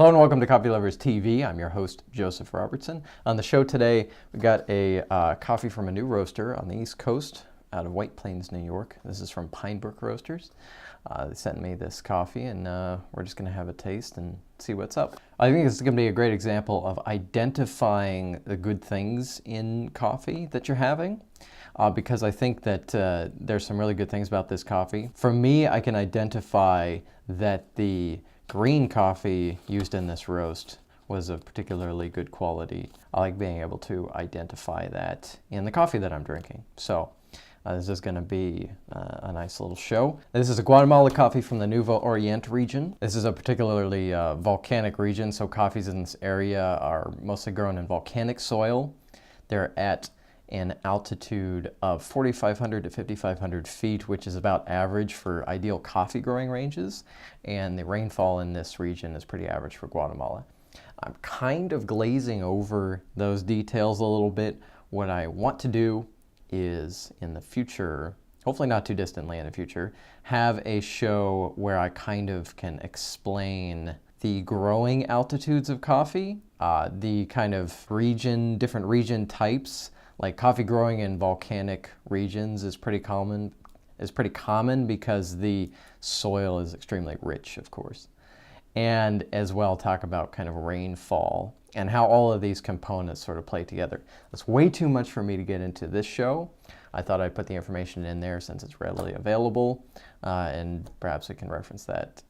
Hello and welcome to Coffee Lovers TV. I'm your host, Joseph Robertson. On the show today, we got a coffee from a new roaster on the East Coast out of White Plains, New York. This is from Pinebrook Roasters. They sent me this coffee and we're just going to have a taste and see what's up. I think this is going to be a great example of identifying the good things in coffee that you're having. Because I think that there's some really good things about this coffee. For me, I can identify that the green coffee used in this roast was of particularly good quality. I like being able to identify that in the coffee that I'm drinking. So this is going to be a nice little show. This is a Guatemala coffee from the Nuevo Oriente region. This is a particularly volcanic region, so coffees in this area are mostly grown in volcanic soil. They're at an altitude of 4,500 to 5,500 feet, which is about average for ideal coffee growing ranges. And the rainfall in this region is pretty average for Guatemala. I'm kind of glazing over those details a little bit. What I want to do is in the future, hopefully not too distantly in the future, have a show where I kind of can explain the growing altitudes of coffee, the kind of different region types. Like coffee growing in volcanic regions is pretty common because the soil is extremely rich, of course. And as well talk about kind of rainfall and how all of these components sort of play together. That's way too much for me to get into this show. I thought I'd put the information in there since it's readily available, and perhaps we can reference that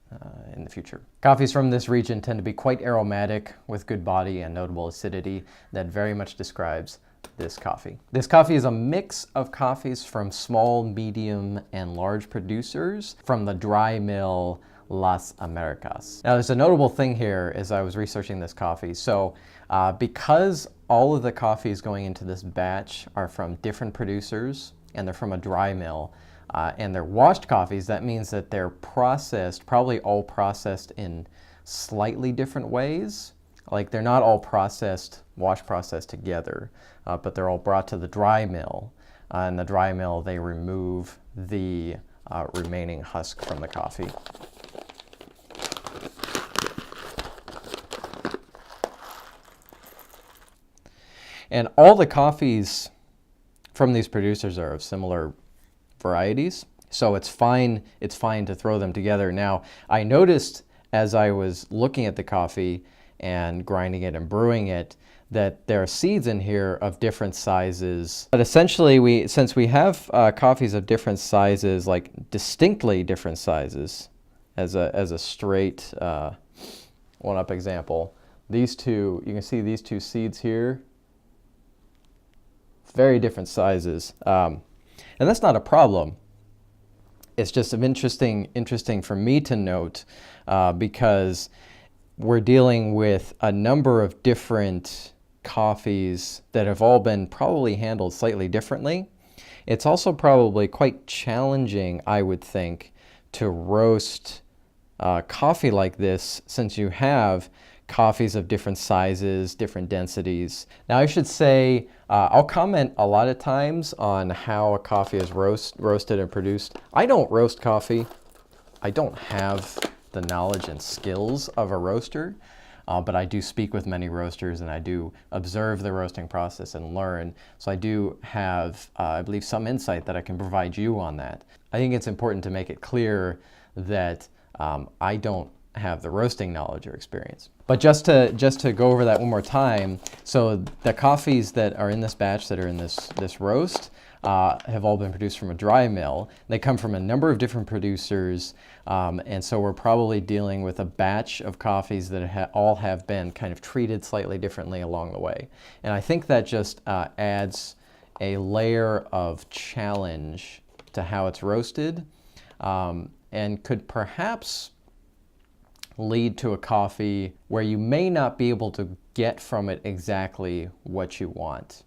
in the future. Coffees from this region tend to be quite aromatic with good body and notable acidity that very much describes this coffee. This coffee is a mix of coffees from small, medium, and large producers from the dry mill Las Americas. Now, there's a notable thing here as I was researching this coffee. So because all of the coffees going into this batch are from different producers and they're from a dry mill and they're washed coffees, that means that they're processed, probably all processed in slightly different ways. Like they're not all wash processed together, but they're all brought to the dry mill. In the dry mill, they remove the remaining husk from the coffee. And all the coffees from these producers are of similar varieties, so it's fine to throw them together. Now, I noticed as I was looking at the coffee and grinding it and brewing it, that there are seeds in here of different sizes. But essentially, since we have coffees of different sizes, like distinctly different sizes, as a straight one-up example, these two, you can see these two seeds here, very different sizes. And that's not a problem. It's just interesting for me to note because we're dealing with a number of different coffees that have all been probably handled slightly differently. It's also probably quite challenging, I would think, to roast coffee like this since you have coffees of different sizes, different densities. Now, I should say, I'll comment a lot of times on how a coffee is roasted and produced. I don't roast coffee. I don't have the knowledge and skills of a roaster, but I do speak with many roasters and I do observe the roasting process and learn. So I do have, I believe, some insight that I can provide you on that. I think it's important to make it clear that I don't have the roasting knowledge or experience. But just to go over that one more time, so the coffees that are in this batch that are in this roast have all been produced from a dry mill. They come from a number of different producers, and so we're probably dealing with a batch of coffees that all have been kind of treated slightly differently along the way. And I think that just adds a layer of challenge to how it's roasted, and could perhaps lead to a coffee where you may not be able to get from it exactly what you want.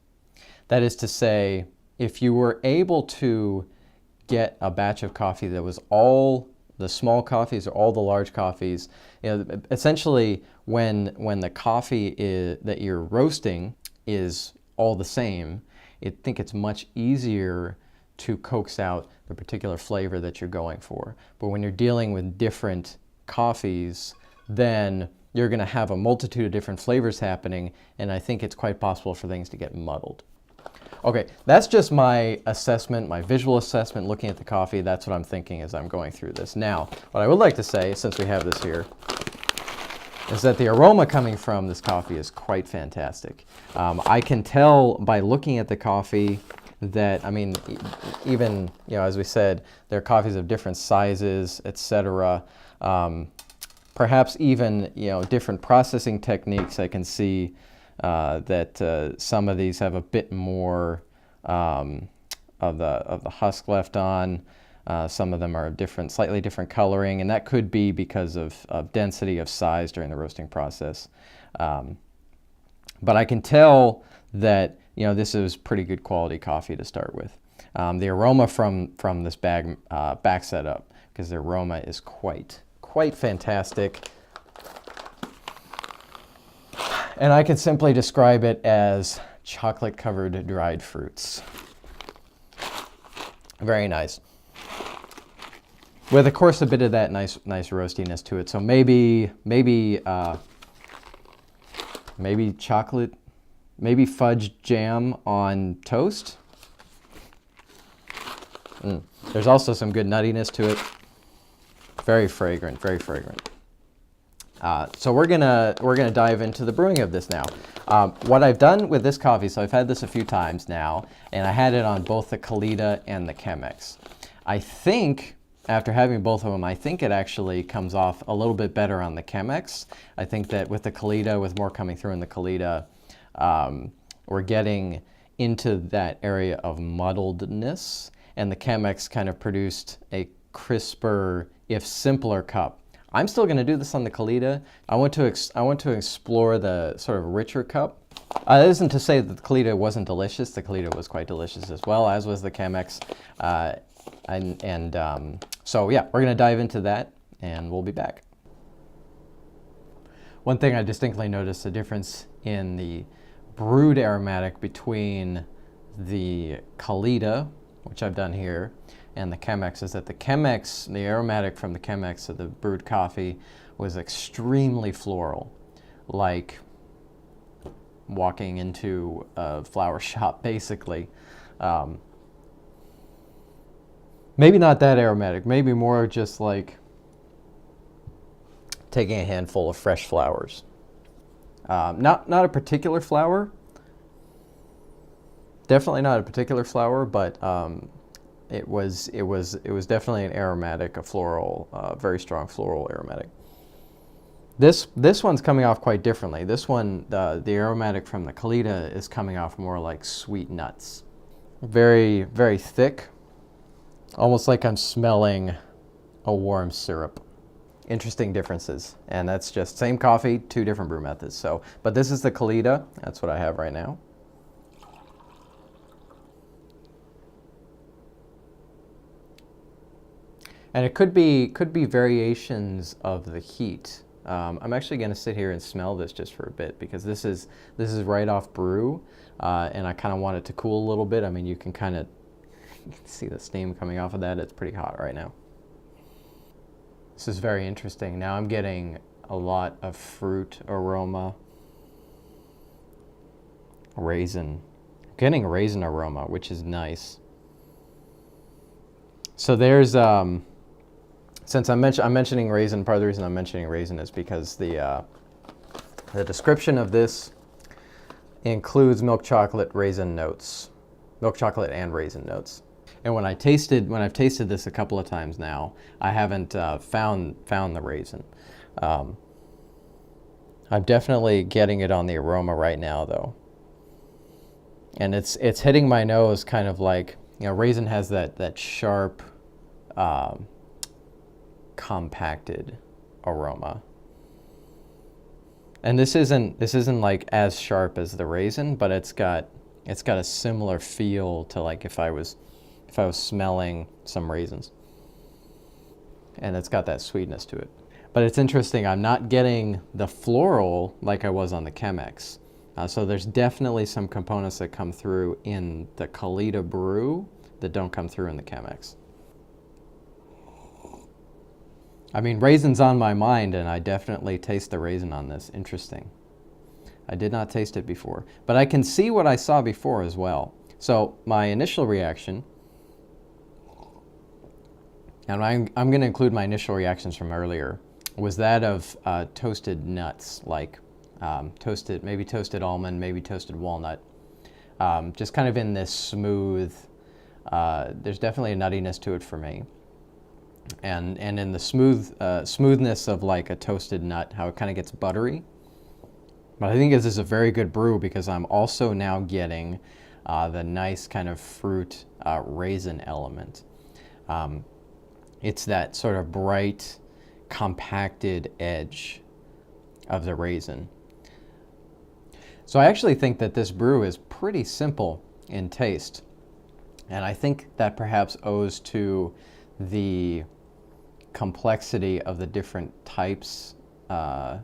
That is to say, if you were able to get a batch of coffee that was all the small coffees or all the large coffees, essentially when the coffee that you're roasting is all the same, I think it's much easier to coax out the particular flavor that you're going for. But when you're dealing with different coffees, then you're going to have a multitude of different flavors happening, and I think it's quite possible for things to get muddled. Okay, that's just my assessment, my visual assessment, looking at the coffee. That's what I'm thinking as I'm going through this. Now, what I would like to say, since we have this here, is that the aroma coming from this coffee is quite fantastic. I can tell by looking at the coffee that, I mean, even, you know, as we said, there are coffees of different sizes, etc. Perhaps even, you know, different processing techniques. I can see that some of these have a bit more of the husk left on. Some of them are different, slightly different coloring, and that could be because of density of size during the roasting process. But I can tell that, you know, this is pretty good quality coffee to start with. The aroma from this back setup, because the aroma is quite fantastic. And I can simply describe it as chocolate-covered dried fruits. Very nice. With, of course, a bit of that nice roastiness to it. So maybe chocolate, maybe fudge jam on toast. There's also some good nuttiness to it. Very fragrant, very fragrant. So we're gonna dive into the brewing of this now. What I've done with this coffee, so I've had this a few times now, and I had it on both the Kalita and the Chemex. I think, after having both of them, I think it actually comes off a little bit better on the Chemex. I think that with the Kalita, with more coming through in the Kalita, we're getting into that area of muddledness, and the Chemex kind of produced a crisper, if simpler cup. I'm still going to do this on the Kalita. I want to explore the sort of richer cup. That isn't to say that the Kalita wasn't delicious. The Kalita was quite delicious as well, as was the Chemex. So yeah, we're going to dive into that, and we'll be back. One thing I distinctly noticed a difference in the brewed aromatic between the Kalita, which I've done here, and the Chemex, is that the Chemex, the aromatic from the Chemex of the brewed coffee, was extremely floral, like walking into a flower shop, basically. Maybe not that aromatic, maybe more just like taking a handful of fresh flowers. Not a particular flower, definitely not a particular flower, but it was definitely an aromatic, a floral, very strong floral aromatic. This one's coming off quite differently. This one, the aromatic from the Kalita, is coming off more like sweet nuts. Very, very thick, almost like I'm smelling a warm syrup. Interesting differences, and that's just same coffee, two different brew methods. So, but this is the Kalita. That's what I have right now. And it could be variations of the heat. I'm actually going to sit here and smell this just for a bit, because this is right off brew, and I kind of want it to cool a little bit. I mean, you can see the steam coming off of that. It's pretty hot right now. This is very interesting. Now I'm getting a lot of fruit aroma. Raisin. I'm getting raisin aroma, which is nice. So there's, since I'm mentioning raisin, part of the reason I'm mentioning raisin is because the description of this includes milk chocolate raisin notes, milk chocolate and raisin notes. And when I've tasted this a couple of times now, I haven't found the raisin. I'm definitely getting it on the aroma right now, though, and it's hitting my nose, kind of like, you know, raisin has that sharp, compacted aroma. And this isn't like as sharp as the raisin, but it's got a similar feel to, like, if I was smelling some raisins. And it's got that sweetness to it. But it's interesting, I'm not getting the floral like I was on the Chemex. So there's definitely some components that come through in the Kalita brew that don't come through in the Chemex. I mean, raisin's on my mind, and I definitely taste the raisin on this. Interesting. I did not taste it before, but I can see what I saw before as well. So my initial reaction, and I'm going to include my initial reactions from earlier, was that of toasted nuts, like maybe toasted almond, maybe toasted walnut. Just kind of in this smooth, there's definitely a nuttiness to it for me. And in the smoothness of like a toasted nut, how it kind of gets buttery. But I think this is a very good brew because I'm also now getting the nice kind of fruit raisin element. It's that sort of bright, compacted edge of the raisin. So I actually think that this brew is pretty simple in taste. And I think that perhaps owes to the complexity of the different types of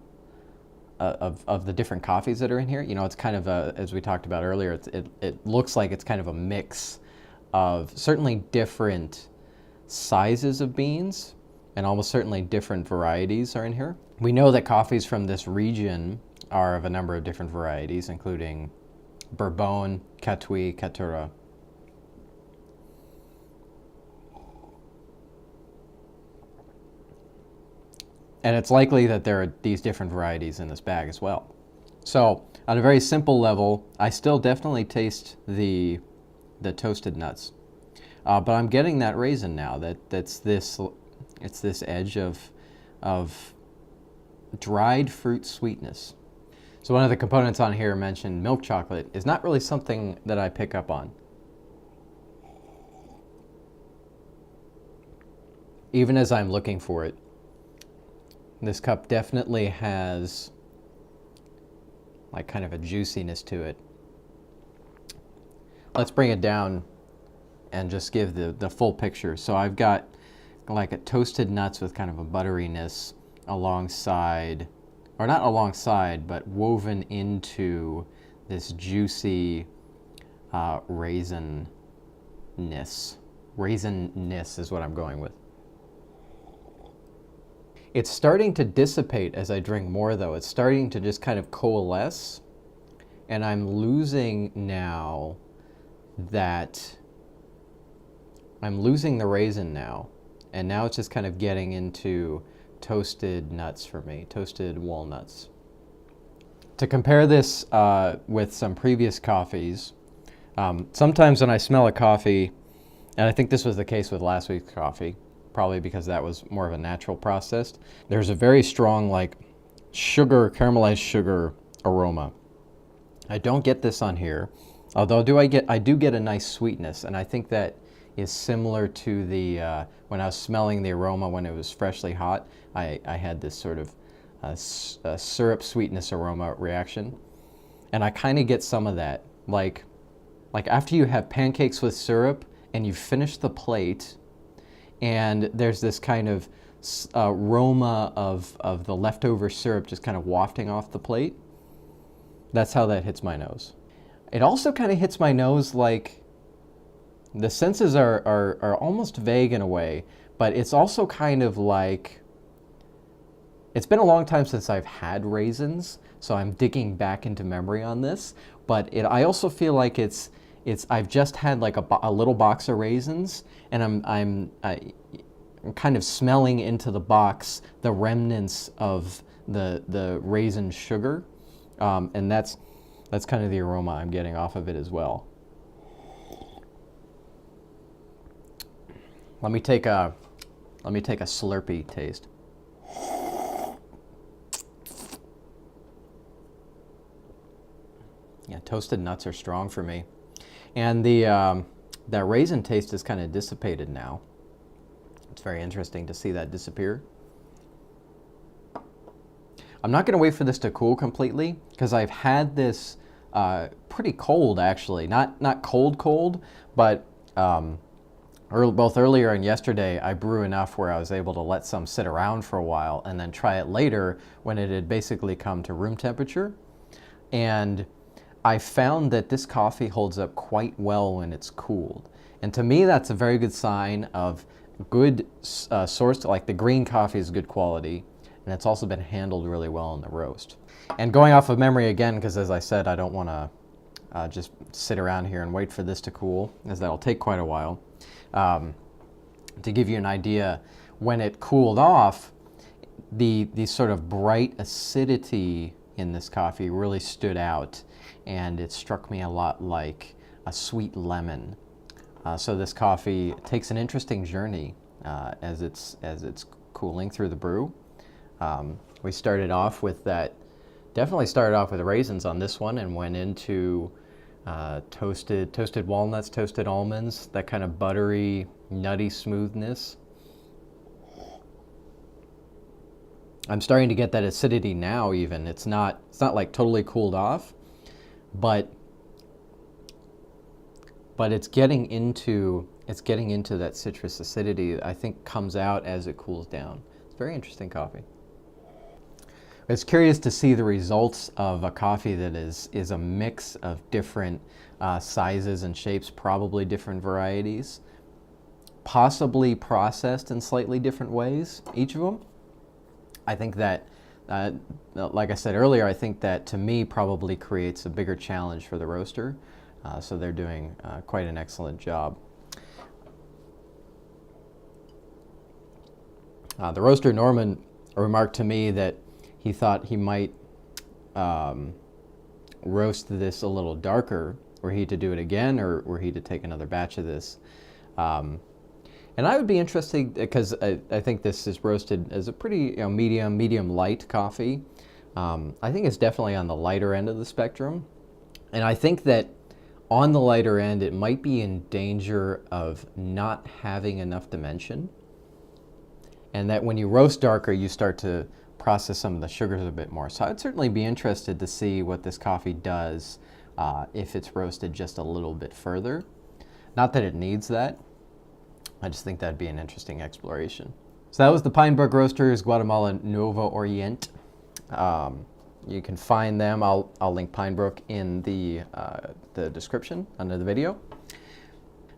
the different coffees that are in here. You know, it's kind of a, as we talked about earlier, it looks like it's kind of a mix of certainly different sizes of beans, and almost certainly different varieties are in here. We know that coffees from this region are of a number of different varieties, including Bourbon, Catouille, Caturra. And it's likely that there are these different varieties in this bag as well. So on a very simple level, I still definitely taste the toasted nuts. But I'm getting that raisin now. It's this edge of dried fruit sweetness. So one of the components on here mentioned milk chocolate is not really something that I pick up on. Even as I'm looking for it, this cup definitely has like kind of a juiciness to it. Let's bring it down and just give the full picture. So I've got like a toasted nuts with kind of a butteriness alongside, or not alongside, but woven into this juicy raisin-ness. Raisin-ness is what I'm going with. It's starting to dissipate as I drink more, though. It's starting to just kind of coalesce, and I'm losing now I'm losing the raisin now, and now it's just kind of getting into toasted nuts for me, toasted walnuts. To compare this with some previous coffees, sometimes when I smell a coffee, and I think this was the case with last week's coffee, probably because that was more of a natural process, there's a very strong like sugar, caramelized sugar aroma. I don't get this on here, although I do get a nice sweetness, and I think that is similar to the when I was smelling the aroma when it was freshly hot. I had this sort of syrup sweetness aroma reaction, and I kind of get some of that, like after you have pancakes with syrup and you finish the plate, and there's this kind of aroma of the leftover syrup just kind of wafting off the plate. That's how that hits my nose. It also kind of hits my nose like the senses are almost vague in a way, but it's also kind of like, it's been a long time since I've had raisins, so I'm digging back into memory on this, but I also feel like I've just had like a little box of raisins, and I'm kind of smelling into the box the remnants of the raisin sugar, and that's kind of the aroma I'm getting off of it as well. Let me take a Slurpee taste. Yeah, toasted nuts are strong for me. And that raisin taste is kind of dissipated now. It's very interesting to see that disappear. I'm not going to wait for this to cool completely, because I've had this pretty cold actually. Not cold, but both earlier and yesterday I brew enough where I was able to let some sit around for a while and then try it later when it had basically come to room temperature. And I found that this coffee holds up quite well when it's cooled. And to me, that's a very good sign of good sourced, like the green coffee is good quality, and it's also been handled really well in the roast. And going off of memory again, because as I said, I don't want to just sit around here and wait for this to cool, as that'll take quite a while. To give you an idea, when it cooled off, the sort of bright acidity in this coffee really stood out, and it struck me a lot like a sweet lemon. So this coffee takes an interesting journey as it's cooling through the brew. We started off with that. Definitely started off with raisins on this one, and went into toasted walnuts, toasted almonds, that kind of buttery, nutty smoothness. I'm starting to get that acidity now. Even it's not like totally cooled off, but it's getting into that citrus acidity that I think comes out as it cools down. It's very interesting coffee. It's curious to see the results of a coffee that is a mix of different sizes and shapes, probably different varieties, possibly processed in slightly different ways, each of them. I think that, like I said earlier, I think that to me probably creates a bigger challenge for the roaster. So they're doing quite an excellent job. The roaster, Norman, remarked to me that he thought he might roast this a little darker, were he to do it again, or were he to take another batch of this. And I would be interested, because I think this is roasted as a pretty medium light coffee. I think it's definitely on the lighter end of the spectrum. And I think that on the lighter end, it might be in danger of not having enough dimension. And that when you roast darker, you start to process some of the sugars a bit more. So I'd certainly be interested to see what this coffee does if it's roasted just a little bit further. Not that it needs that. I just think that'd be an interesting exploration. So that was the Pine Brook Roasters Guatemala Nuevo Oriente. You can find them. I'll link Pine Brook in the description under the video.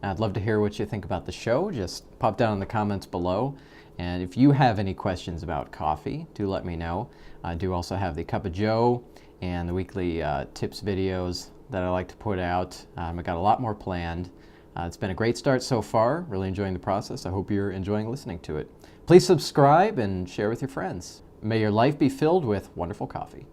I'd love to hear what you think about the show. Just pop down in the comments below. And if you have any questions about coffee, do let me know. I do also have the Cup of Joe and the weekly tips videos that I like to put out. I've got a lot more planned. It's been a great start so far. Really enjoying the process. I hope you're enjoying listening to it. Please subscribe and share with your friends. May your life be filled with wonderful coffee.